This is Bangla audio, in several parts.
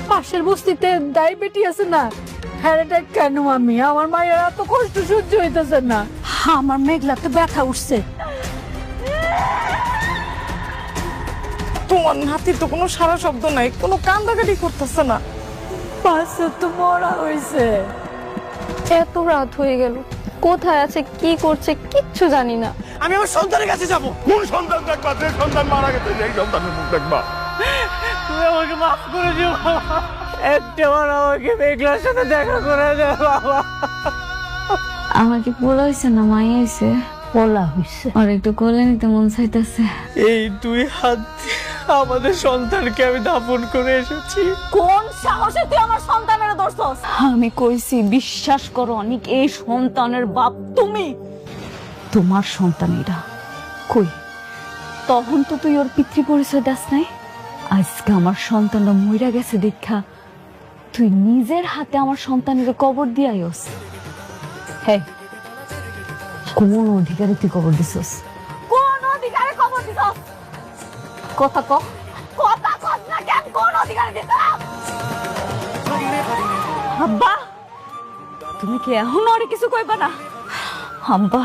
পাশের বস্তিতে ডায়াবেটি আছে না, হ্যারেটা কেন আমি আমার মায়ের এত কষ্ট সহ্য হইতেছে না। আমার মেঘলাতে ব্যথা উঠছে। তোমার নাতির তো কোনো সারা শব্দ নাই, কোনো কান্দাকাটি করতেছে না। পাশে তো মরা হয়েছে। এত রাত হয়ে গেল, কোথায় আছে কি করছে কিচ্ছু জানি না। আমি আমার সন্তানের কাছে যাব। কোন সন্তান দেখবা? যে সন্তান মারা গেছে সেই সন্তানের মুখ দেখবা। তুমি আমাকে মাফ করে দিও বাবা, একটাবার আমাকে মেঘলার সাথে দেখা করে দাও বাবা। আমার কি পোলা হয়েছে না মাই হয়েছে? বলা হয়েছে। আর একটু কোলে নিতে মন চাইতেছে। এই দুই হাত দিয়ে আমাদের সন্তানকে আমি দাফন করে এসেছি। কোন সাহসে তুই আমার সন্তানের ধরছস? আমি কইছি বিশ্বাস করো অনেক, এই সন্তানের বাপ তুমি। তোমার সন্তান এটা কই? তখন তো তুই ওর পিতৃ পরিচয় দাস নাই। আজকে আমার সন্তানটা মইরা গেছে দেখা তুই নিজের হাতে আমার সন্তানের কবর দিয়ে আইস। হ্যাঁ, কোন অধিকারে তুই কবর দিছস? কোন অধিকারে খবর দিছস? কথা কও, কথা কস না কেন? কোন অধিকারে দিছস? আব্বা, তুমি কি এখন আর কিছু কইবা না? আব্বা,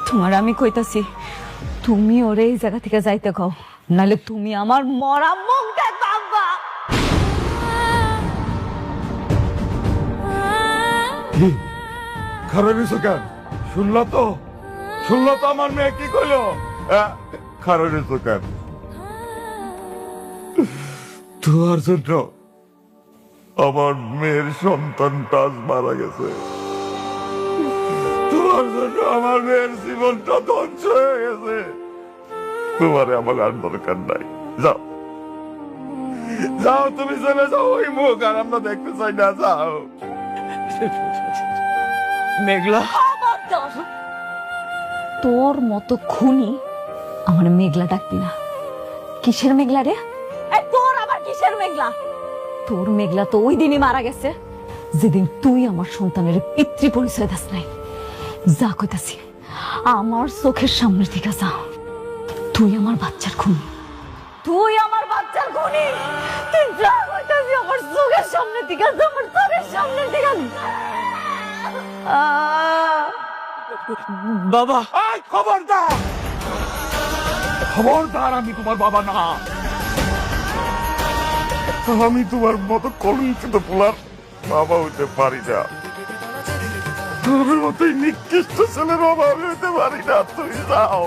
তোমার আমি কইতাছি তুমি ওরে এই জায়গা থেকে যাইতে কও, নালে তুমি আমার মরা মুখ দেখবা। আব্বা, কি খারাপ হয়েছো কেন? শুনলা তো আমার মেয়ে কি কইলো? খারাপ হয়েছো কেন? তোমার জন্য আমার মেয়ের সন্তানটা আজ মারা গেছে। তোমার জন্য আমার মেয়ের জীবনটা ধ্বংস হয়ে গেছে। তোমারে আমার আর দরকার নাই। যাও যাও, তুমি চলে যাও। ওই মুখ আর আমরা দেখতে চাই না। যাও। মেঘলা, তোর মতো খুনি আমার মেঘলা ডাকবি না। কিসের মেঘলা রে? এই তোর আবার কিসের মেঘলা? তোর মেঘলা তো ওই দিনই মারা গেছে যেদিন তুই আমার সন্তানের পিতৃ পরিচয় দাস নাই। যা কইতাছি আমার চোখের সামনে থেকে যা। তুই আমার বাচ্চার খুনি। তুই আমার বাচ্চার খুনি। তুই যা কইতাছিস আমার চোখের সামনে থেকে যা, আমার চোখের সামনে থেকে যা। বাবা, খবরদার খবরদার, আমি তোমার বাবা না। আমি তোমার মতো কলঙ্কিত পোলার বাবা হইতে পারি না। তোমার মতোই নিকৃষ্ট ছেলের বাবা হইতে পারি না। তুমি যাও,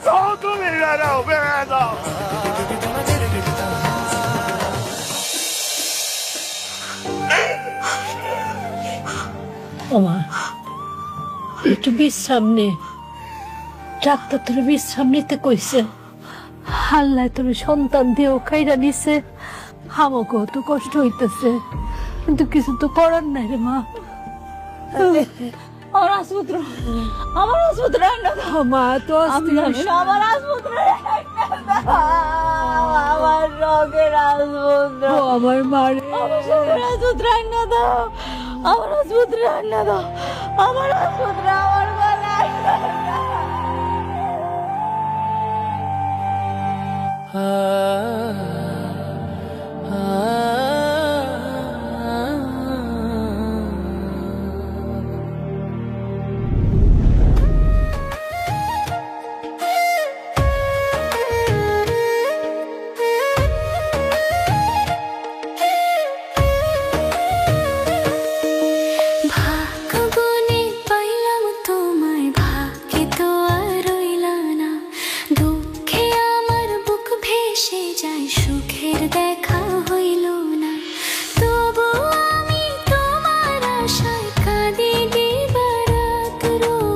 যাও, তুমি যাও, বেড়ে যাও। ওমা, একটু বিশ্রাম নে। ডাক্তার তোর বিশ্রাম নিতে কইছে। আল্লাহ তোর সন্তান দিয়েও খাইরা নিছে। আমাকেও তো কষ্ট হইতেছে, কিন্তু কিছু তো করার নাই রে মা। আমার আসপুত্র, আমার আসপুত্র আইনা দাও। মা তো অস্থির হইছে। আমার আসপুত্র আইনা দাও। আমার রোগের আসপুত্র, ও আমার মারে। আমার রোগের আসপুত্র আইনা দাও। আমার আসপুত্র আইনা দাও। আমার আসপুত্র আমার গলা আইনা দাও। ভাগ্যবনে পাইলাম তোমায়, ভাগ্যে তো আর রইলা না। দুঃখে আমার বুক ভেসে যায়, সুখের দেখা হইল না। তবু আমি তোমার আশায় কাঁদি দিবারাত রোজ।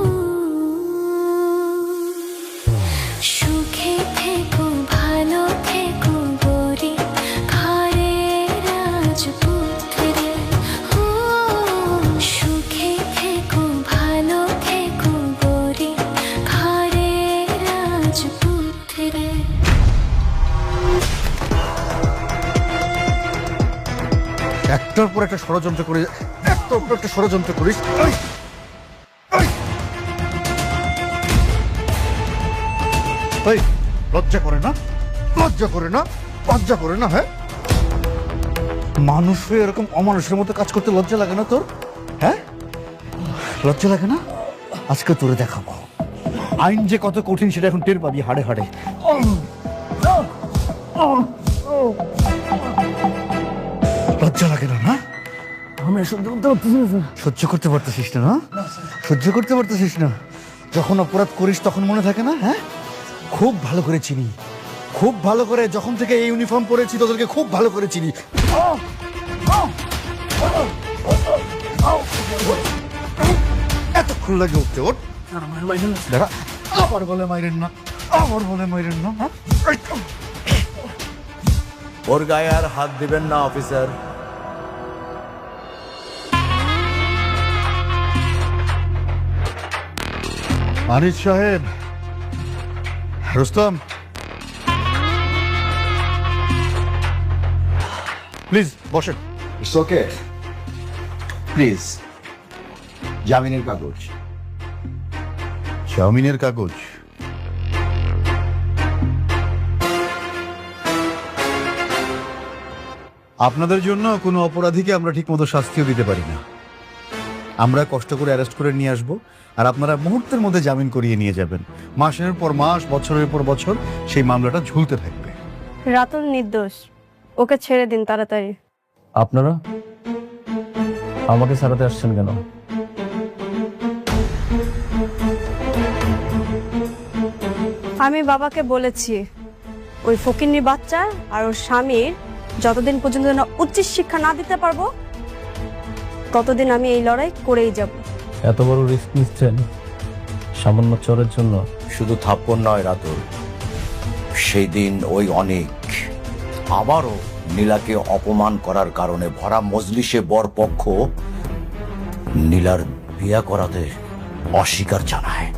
সুখে থেকো, ভালো থেকো গরি ঘরে রাজপুত্রে। ও সুখে থেকো, ভালো থেকো গরি ঘরে রাজপুত্রে। একটার পর একটা ষড়যন্ত্র করে, একটার পর একটা ষড়যন্ত্র করিস। এই, এই, এই, লজ্জা করে না? লজ্জা করে না? লজ্জা করে না? হ্যাঁ, মানুষ হয়ে এরকম অমানুষের মতো কাজ করতে লজ্জা লাগে না তোর? হ্যাঁ, লজ্জা লাগে না? আজকে তোরে দেখাবো আইন যে কত কঠিন সেটা এখন টের পাবি হাড়ে হাড়ে। লজ্জা লাগে না? না সহ্য করতে পারতেছিস না? না সহ্য করতে পারতেছিস না? যখন অপরাধ করিস তখন মনে থাকে না? হ্যাঁ, খুব ভালো করে চিনি, খুব ভালো করে। যখন থেকে এই ইউনিফর্ম পরেছি তোদেরকে খুব ভালো করে চিনি। এতক্ষণ লাগে উঠতে। ওঠ, দেখা আবার বলে মাইরেন না, আবার বলে মাইরেন না। ওর গায়ে আর হাত দিবেন না অফিসার। আনিস সাহেব, রুস্তম, প্লিজ বসেন। ওকে প্লিজ, জামিনের কাগজ। জামিনের কাগজ? আপনাদের জন্য কোনো অপরাধীকে আমরা ঠিকমতো শাস্তিও দিতে পারি না। আমরা কষ্ট করে অ্যারেস্ট করে নিয়ে আসবো, আর আপনারা মুহূর্তের মধ্যে জামিন করিয়ে নিয়ে যাবেন। মাসের পর মাস, বছরের পর বছর সেই মামলাটা ঝুলতে থাকবে। রাতুল নির্দোষ, ওকে ছেড়ে দিন তাড়াতাড়ি। আপনারা আমাকে ছাড়াতে আসছেন কেন? আমি বাবাকে বলেছি ওই ফকিন্নির বাচ্চা আর ওর স্বামীর যতদিন পর্যন্ত না উচিত শিক্ষা না দিতে পারবো ততদিন আমি এই লড়াই করেই যাব। এত বড় রিস্ক নিচ্ছেন সামান্য চোরের জন্য? শুধু থাপ্পড় নয় রাতুল, সেই দিন ওই অনেক আবারও নীলাকে অপমান করার কারণে ভরা মজলিসে বরপক্ষ নীলার বিয়া করাতে অস্বীকার জানায়।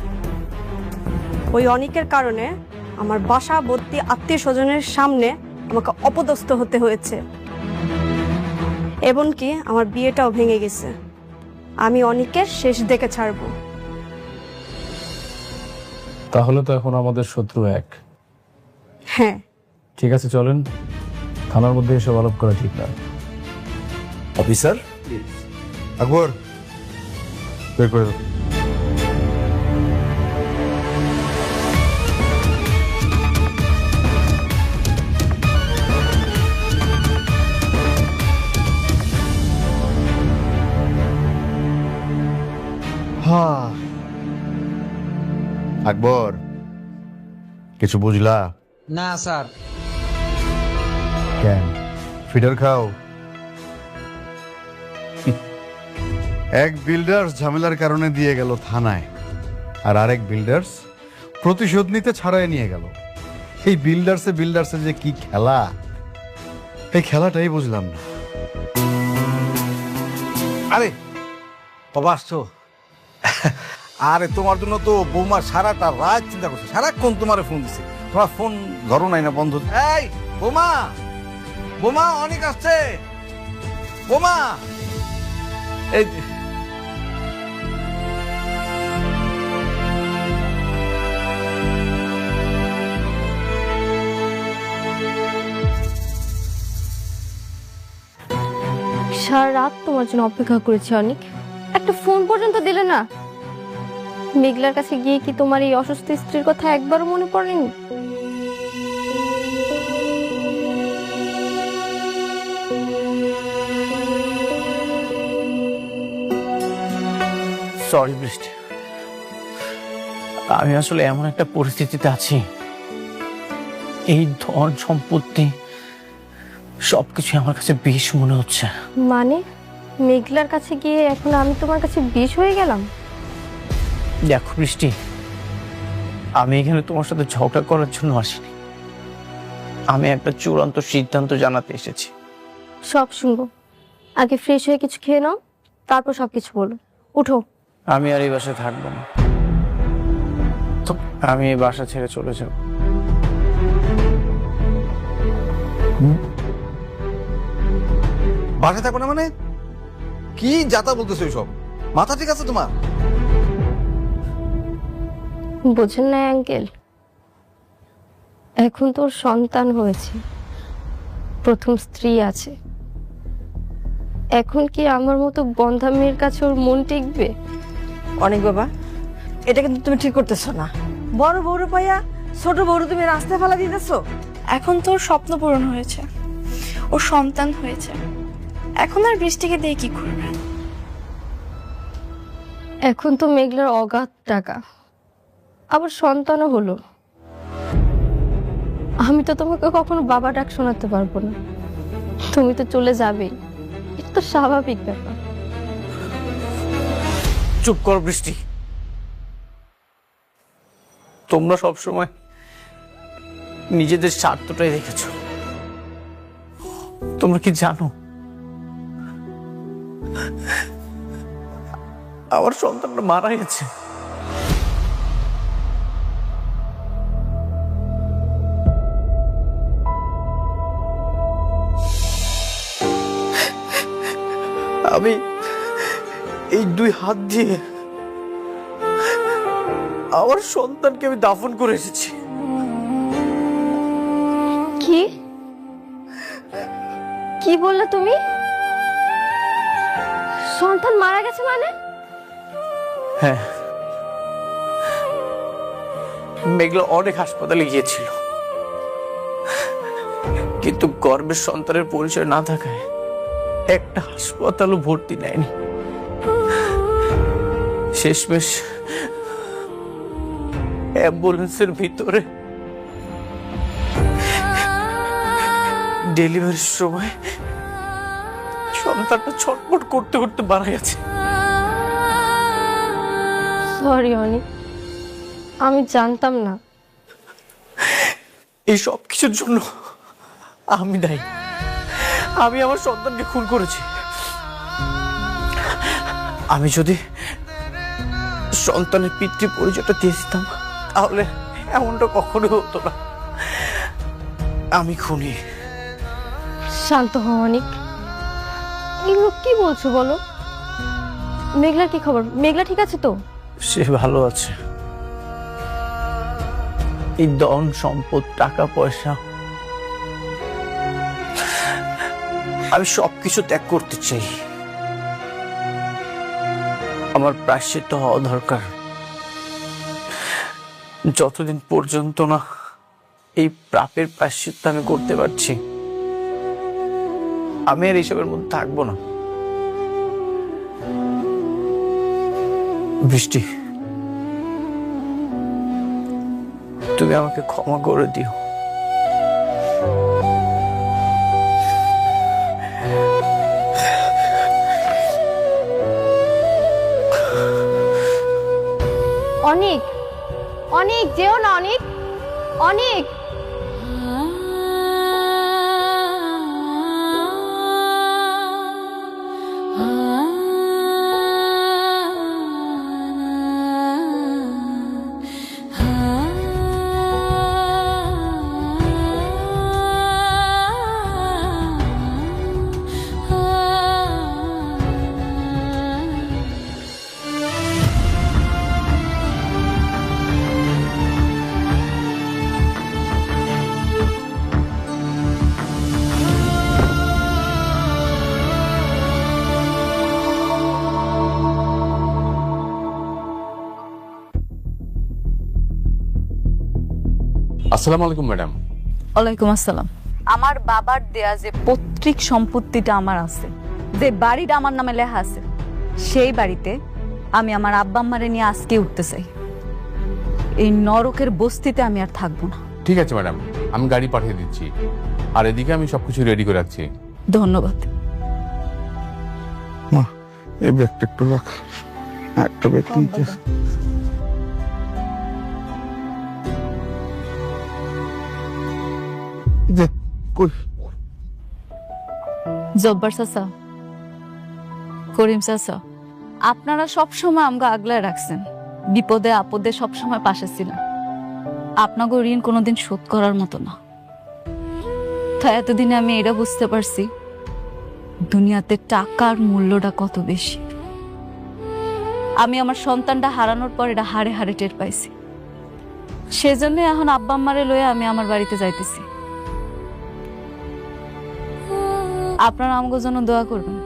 ওই অনেকের কারণে আমার বাসা ভর্তি আত্মীয় স্বজনের সামনে আমাকে অপদস্থ হতে হয়েছে, এমনকি আমার বিয়েটাও ভেঙে গেছে। আমি অনেকের শেষ দেখে ছাড়বো। তাহলে তো এখন আমাদের শত্রু এক। হ্যাঁ, ঠিক আছে, চলেন। থানার মধ্যে এসব আলাপ করা ঠিক না। অফিসার, আকবর, বের করে দাও। আকবর, কিছু বুঝলা? না স্যার। কেন ফিডার খাও? এক বিল্ডার্স ঝামেলার কারণে দিয়ে গেল থানায়, আর আরেক বিল্ডার্স প্রতিশোধ নিতে ছাড়াই নিয়ে গেল। এই বিল্ডার্সে যে কি খেলা, এই খেলাটাই বুঝলাম না। আরে বাবা আসছো? আরে তোমার জন্য তো বৌমা সারাটা রাত চিন্তা করছে, সারাক্ষণ তোমার ফোন দিছে, তোমার ফোন ধরো নাই না, বন্ধ। এই বৌমা, বৌমা অনেক আসছে, বৌমা। এই সারা রাত তোমার জন্য অপেক্ষা করেছি অনেক, একটা ফোন পর্যন্ত দিলে না। মেঘলার কাছে গিয়ে কি তোমার এই অসুস্থ স্ত্রীর কথা একবারও মনে পড়েনি? সরি বৃষ্টি, আমি আসলে এমন একটা পরিস্থিতিতে আছি, এই ধন সম্পত্তি সবকিছু আমার কাছে বিষ মনে হচ্ছে। মানে মেঘলার কাছে গিয়ে এখন আমি তোমার কাছে বিষ হয়ে গেলাম? দেখো বৃষ্টি, আমি এখানে তোমার সাথে ঝগড়া করার জন্য আসিনি, আমি একটা চূড়ান্ত সিদ্ধান্ত জানাতে এসেছি। সব শুনবো, আগে ফ্রেশ হয়ে কিছু খেয়ে নাও, তারপর সবকিছু বলো। উঠো। আমি আর এই বাসায় থাকবো না, আমি এই বাসা ছেড়ে চলে যাব। বাসায় থাকো না মানে? কি যাতা বলতেছো এইসব? মাথা ঠিক আছে তোমার? বোঝেন না আঙ্কেল, এখন তোর সন্তান হয়েছে, প্রথম স্ত্রী আছে, এখন কি আমার মতো বন্ধা মেয়ের কাছে ওর মন টিকবে? অনেক বাবা, এটা কিন্তু তুমি ঠিক করতেছো না। বড় বউরে পাইয়া ছোট বউরে তুমি রাস্তায় ফেলা দিতেছো। এখন তো ওর স্বপ্ন পূরণ হয়েছে, ওর সন্তান হয়েছে, এখন আর বৃষ্টিকে দিয়ে কি করবে? এখন তো মেঘলার অগাধ টাকা, আবার সন্তানও হলো। আমি তো তোমাকে কখনো বাবা ডাক শোনাতে পারবো না, তুমি তো চলে যাবেই, এটা তো স্বাভাবিক ব্যাপার। চুপ কর বৃষ্টি। তোমরা সবসময় নিজেদের স্বার্থটাই দেখেছ। তোমরা কি জানো আমার সন্তানটা মারা গেছে? আমি এই 2 হাত দিয়ে আমার সন্তানকে আমি দাফন করে এসেছি। কি কি বললে তুমি? সন্তান মারা গেছে মানে? হ্যাঁ, মেঘলা অনেক হাসপাতালে গিয়েছিল, কিন্তু গর্ভের সন্তানের পরিচয় না থাকায় একটা হাসপাতালও ভর্তি নেয়নি। শেষমেশ অ্যাম্বুলেন্সের ভিতরে ডেলিভারির সময় সন্তানটা ছটফট করতে করতে মারা গেছে। সরি অনি, আমি জানতাম না। এই সব কিছুর জন্য আমি দায়ী। আমি আমার সন্তানকে খুন করেছি। আমি যদি সন্তানের পিতৃ পরিচয়টা দিয়ে দিতাম তাহলে এমনটা কখনো হতো না। আমি খুনি। শান্ত হও অনিক, এগুলো কি বলছো বলো? মেঘলার কি খবর? মেঘলা ঠিক আছে তো? সে ভালো আছে। এই ধন সম্পদ টাকা পয়সা আমি সবকিছু ত্যাগ করতে চাই। আমার প্রায়শ্চিত্ত হওয়া দরকার। যতদিন পর্যন্ত না এই পাপের প্রায়শ্চিত্ত আমি করতে পারছি, আমি আর এইসবের মধ্যে থাকবো না। বৃষ্টি, তুমি আমাকে ক্ষমা করে দিও। অনিক, অনিক যেও না অনিক, অনিক। আসসালামু আলাইকুম ম্যাডাম। ওয়ালাইকুম আসসালাম। আমার বাবার দেয়া যে পৈতৃক সম্পত্তিটা আমার আছে, যে বাড়িটা আমার নামে লেখা আছে, সেই বাড়িতে আমি আমার আব্বা আম্মারে নিয়ে আজকে উঠতে চাই। এই নরকের বস্তিতে আমি আর থাকবো না। ঠিক আছে ম্যাডাম, আমি গাড়ি পাঠিয়ে দিচ্ছি, আর এদিকে আমি সবকিছু রেডি করে রাখছি। ধন্যবাদ। মা, এই ব্যাগটা একটু রাখ। একটা ব্যাগ নিতে। জব্বার চাচা, করিম চাচা, আপনারা সবসময় আমাকে আগলায় রাখছেন, বিপদে আপদে সবসময় পাশে ছিলেন। আপনাকে ঋণ কোনোদিন শোধ করার মতো না। তাই এতদিনে আমি এটা বুঝতে পারছি দুনিয়াতে টাকার মূল্যটা কত বেশি। আমি আমার সন্তানটা হারানোর পর এটা হাড়ে হাড়ে টের পাইছি। সেজন্য এখন আব্বা আম্মারে লয়ে আমি আমার বাড়িতে যাইতেছি। আপনারা আমাকে জন্য দোয়া করবেন।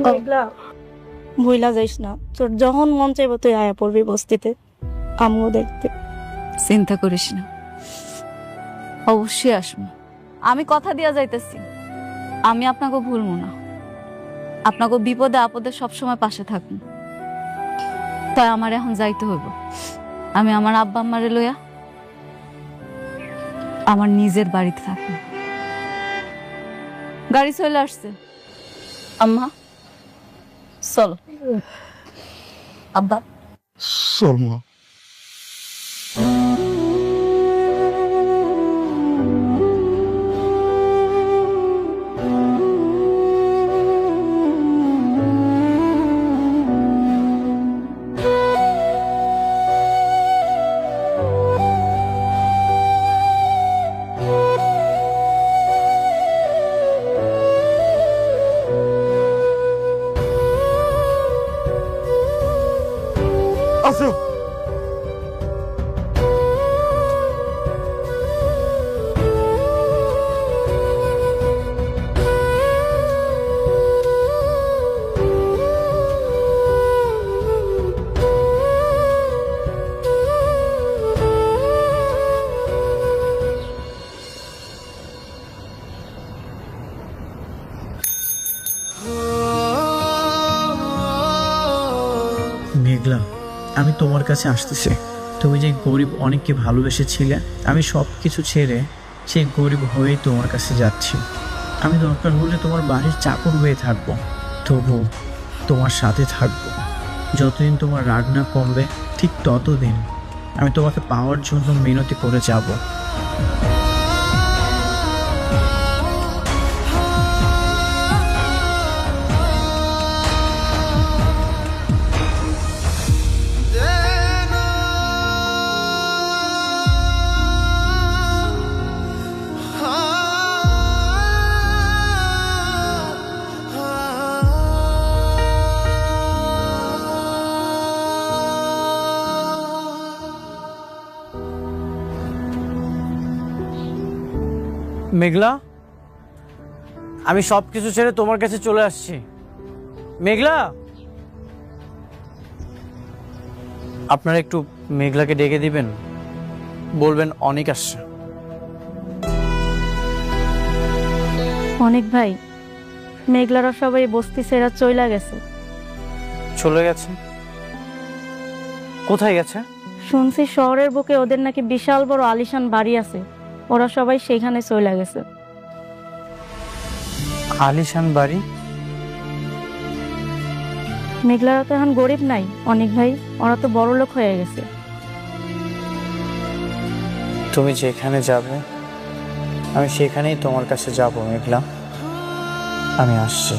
মেঘলা ভুইলা যাইস না, তোর যখন মন চাইবো তুই আয়া পড়বি বস্তিতে আমিও দেখতে। চিন্তা করিস না, অবশ্যই আসবো। আমি কথা দিয়া যাইতেছি, আমি আপনাকে ভুলবো না, আপনাকে বিপদে আপদে সবসময় পাশে থাকুন। তাই আমার এখন যাইতে হইব। আমি আমার আব্বা আম্মারে লইয়া আমার নিজের বাড়িতে থাকুন। গাড়ি চলে আসছে, আম্মা চল। আব্বা চল মা। আসো। মেঘলা, আমি তোমার কাছে আসতেছি। তুমি যে গরিব অনেককে ভালোবেসেছিলে, আমি সব কিছু ছেড়ে সেই গরিব হয়েই তোমার কাছে যাচ্ছি। আমি দরকার হলে তোমার বাড়ির চাকর হয়ে থাকবো, তবু তোমার সাথে থাকবো। যতদিন তোমার রাগ না কমবে ঠিক ততদিন আমি তোমাকে পাওয়ার জন্য মিনতি করে যাব। মেঘলা, আমি সব কিছু ছেড়ে তোমার কাছে চলে আসছি। মেঘলা, আপনারা একটু মেঘলাকে ডেকে দিবেন, বলবেন অনেক আসছে। অনেক ভাই, মেঘলারা সবাই বস্তি ছেড়া চইলা গেছে। চলে গেছে? কোথায় গেছে? শুনছি শহরের বুকে ওদের নাকি বিশাল বড় আলিশান বাড়ি আছে, ওরা সবাই সেইখানে চলে গেছে। আলিশান বাড়ি? মেঘলারা তো এখন গরিব নাই অনেক ভাই, ওরা তো বড় লোক হয়ে গেছে। তুমি যেখানে যাবে আমি সেখানেই তোমার কাছে যাব। মেঘলা, আমি আসছি।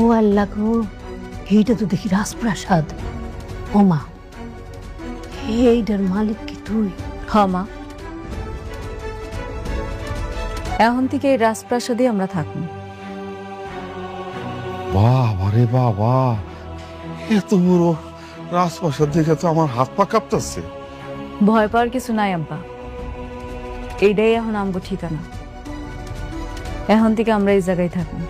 ও আল্লাহ গো, এইটা তো দেখি রাজপ্রাসাদ। ওমা, এইটার মালিক কি তুই? হ্যাঁ মা, এখন থেকে এই রাজপ্রাসাদে আমরা থাকবো। বাবা রে বাবা, এত বড় রাজপ্রাসাদ দেখে তো আমার হাত পা কাঁপতেছে। ভয় পাওয়ার কিছু নাই আব্বা, এইটাই এখন আমগো ঠিকানা। এখন থেকে আমরা এই জায়গায় থাকবো।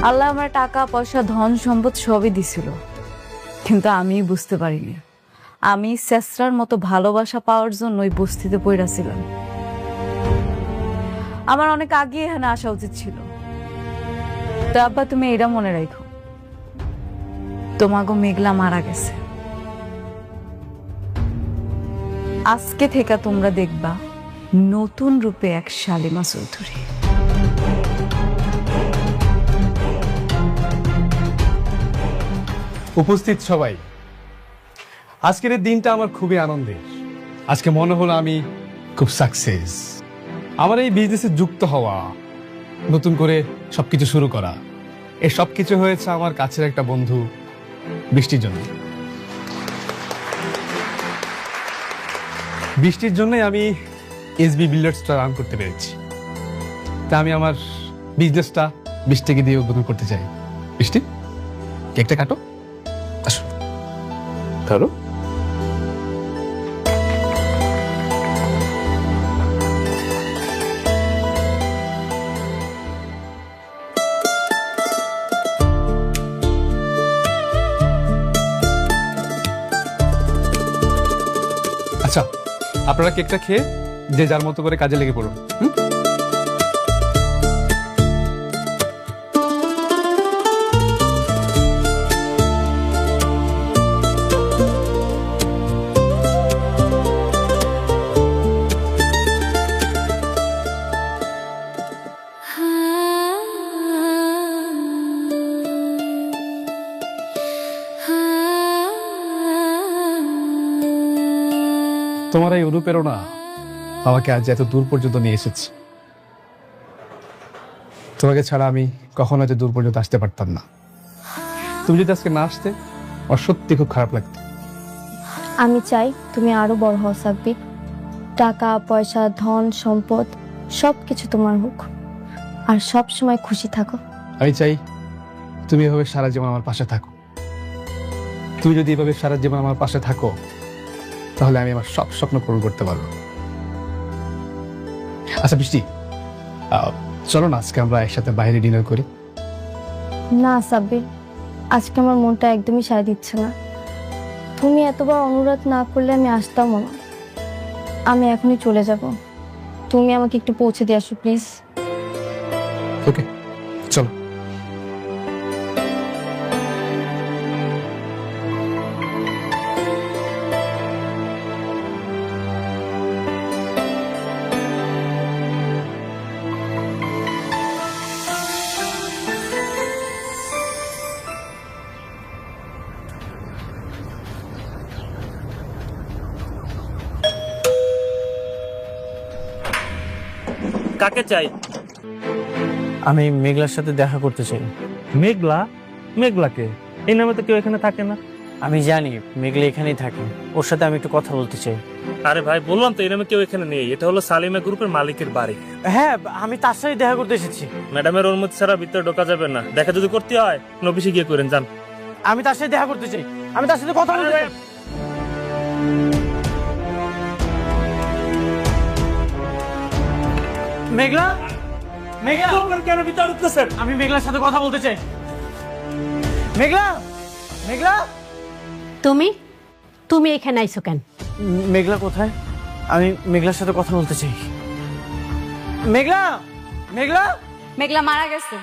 আল্লাহ আমার টাকা পয়সা ধন সম্পদ সবই দিছিল, কিন্তু আমি বুঝতে পারিনি আমি শেষরার মতো ভালোবাসা পাওয়ার জন্য ওই বস্তিতে পড়েছিলাম। আমার অনেক আগে এখানে আসা উচিত ছিল। তো আব্বা, তুমি এটা মনে রাখো, তোমাগো মেঘলা মারা গেছে। আজকে থেকে তোমরা দেখবা নতুন রূপে এক শালিমা চৌধুরী। উপস্থিত সবাই, আজকের এই দিনটা আমার খুবই আনন্দের। আজকে মনে হলো আমি খুব সাকসেস। আমার এই বিজনেসে যুক্ত হওয়া, নতুন করে সবকিছু শুরু করা, এসব কিছু হয়েছে আমার কাছের একটা বন্ধু বৃষ্টির জন্য। বৃষ্টির জন্যই আমি এসবি বিল্ডার্সটা রান করতে পেরেছি। তা আমি আমার বিজনেসটা বৃষ্টিকে দিয়ে উদ্বোধন করতে চাই। বৃষ্টি, কেকটা কাটো, আসো ধরো। আচ্ছা, আপনারা কেকটা খেয়ে যে যার মতো করে কাজে লেগে পড়ুন। তোমার এই অনুপ্রেরণা আমাকে আজ এত দূর পর্যন্ত নিয়ে এসেছে। তোমাকে ছাড়া আমি কখনো এত দূর পর্যন্ত আসতে পারতাম না। তুমি যদি আজকে না আসতে, আমার সত্যি খুব খারাপ লাগতো। আমি চাই তুমি আরো বড় হও সাব্বির। টাকা পয়সা ধন সম্পদ সবকিছু তোমার হোক, আর সব সময় খুশি থাকো। আমি চাই তুমি এভাবে সারা জীবন আমার পাশে থাকো। তুমি যদি এভাবে সারা জীবন আমার পাশে থাকো, তাহলে আমি আমার সব স্বপ্ন পূরণ করতে পারবো। আচ্ছা বৃষ্টি, চলো না আজকে আমরা একসাথে বাইরে ডিনার করি। না সাব্বির, আজকে আমার মনটা একদমই সাড়া দিচ্ছে না। তুমি এতবার অনুরোধ না করলে আমি আসতামও না। আমি এখনই চলে যাব। তুমি আমাকে একটু পৌঁছে দিয়ে আসো প্লিজ। ওকে, চলো। কাকে চাই? আমি মেঘলার সাথে দেখা করতে চাই। মেঘলা? মেঘলাকে? এই নামে তো কেউ এখানে থাকে না। আমি জানি মেঘলা এখানেই থাকে, ওর সাথে আমি একটু কথা বলতে চাই। আরে ভাই, বললাম তো এই নামে কেউ এখানে নেই। এটা হলো সালিমা গ্রুপের মালিকের বাড়ি। হ্যাঁ, আমি তার সাথে দেখা করতে এসেছি। ম্যাডামের অনুমতি ছাড়া ভিতরে ঢোকা যাবে না। দেখা যদি করতে হয় অফিসে গিয়ে করেন, যান। আমি তার সাথে দেখা করতে চাই, আমি তার সাথে কথা বলতে চাই। মেঘলা, মেঘলা কেন ভিতরে ঢুকতেছেন? আমি মেঘলার সাথে কথা বলতে চাই। মেঘলা, মেঘলা, তুমি তুমি এখানে আইছো কেন? মেঘলা কোথায়? আমি মেঘলার সাথে কথা বলতে চাই। মেঘলা, মেঘলা, মেঘলা মারা গেছে।